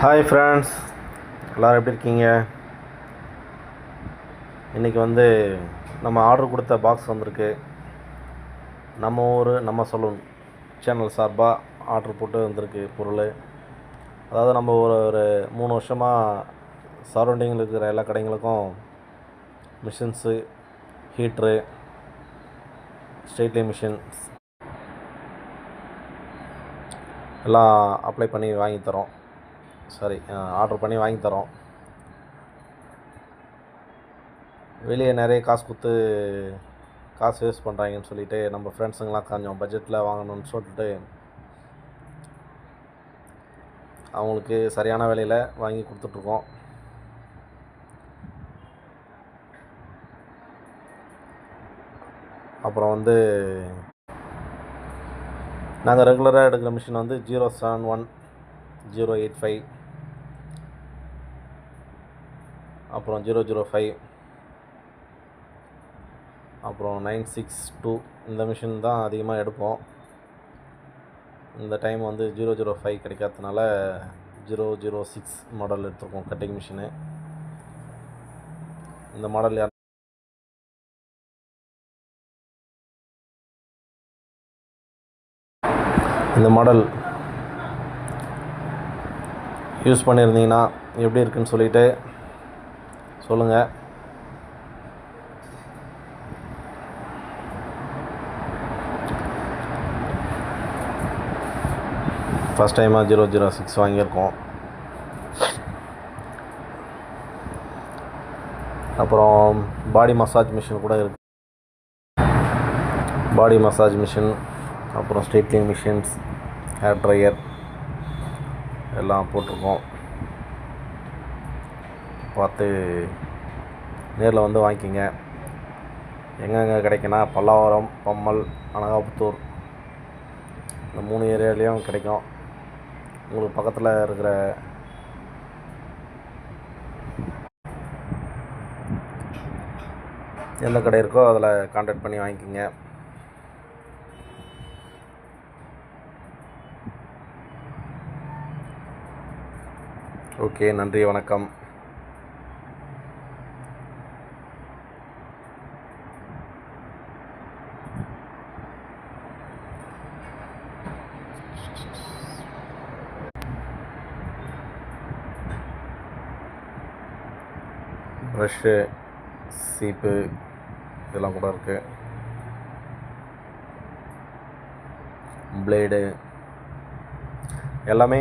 Hi friends, எல்லோரும் எப்படி இருக்கீங்க? இன்றைக்கி நம்ம ஆர்டர் கொடுத்த பாக்ஸ் வந்திருக்கு. நம்ம ஊர் நம்ம சலூன் சேனல் சார்பாக ஆர்டர் போட்டு வந்திருக்கு பொருள். அதாவது நம்ம ஒரு 3 வருஷமாக சரௌண்டிங்கில் இருக்கிற எல்லா கடைங்களுக்கும் மிஷின்ஸு, ஹீட்ரு, ஸ்ட்ரெயிட்லிங் மிஷின்ஸ் எல்லாம் அப்ளை பண்ணி வாங்கித்தரோம். ஆர்டர் பண்ணி வாங்கித்தரோம். வெளியே நிறைய காசு வேஸ்ட் பண்ணுறாங்கன்னு சொல்லிவிட்டு நம்ம ஃப்ரெண்ட்ஸுங்கெலாம் கொஞ்சம் பட்ஜெட்டில் வாங்கணும்னு சொல்லிட்டு அவங்களுக்கு சரியான விலையில் வாங்கி கொடுத்துட்ருக்கோம். அப்புறம் நாங்கள் ரெகுலராக எடுக்கிற மிஷின் 071 085, அப்புறம் 005, அப்புறம் 962 இந்த மிஷின் தான் அதிகமாக எடுப்போம். இந்த டைம் 005 கிடைக்காததுனால 006 மாடல் எடுத்துருக்கோம், கட்டிங் மிஷினு. இந்த மாடல் யூஸ் பண்ணியிருந்தீங்கன்னா எப்படி இருக்குன்னு சொல்லிவிட்டு சொல்லுங்கள். ஃபஸ்ட் டைமாக 006 வாங்கியிருக்கோம். அப்புறம் பாடி மசாஜ் மிஷின் கூட இருக்குது. பாடி மசாஜ் மிஷின், அப்புறம் ஸ்ட்ரெயிட்லிங் மிஷின்ஸ், ஹேர் ட்ரையர் எல்லாம் போட்டிருக்கோம். பார்த்து நேரில் வாங்கிக்கிங்க. எங்கெங்கே கிடைக்குன்னா பல்லாவரம், பம்மல், அனகாபுத்தூர் இந்த 3 ஏரியாலேயும் கிடைக்கும். உங்களுக்கு பக்கத்தில் இருக்கிற எந்த கடை இருக்கோ அதில் கான்டாக்ட் பண்ணி வாங்கிக்கிங்க. ஓகே, நன்றி, வணக்கம். ப்ரஷ்ஷு, சீப்பு இதெல்லாம் கூட இருக்குது. பிளேடு எல்லாமே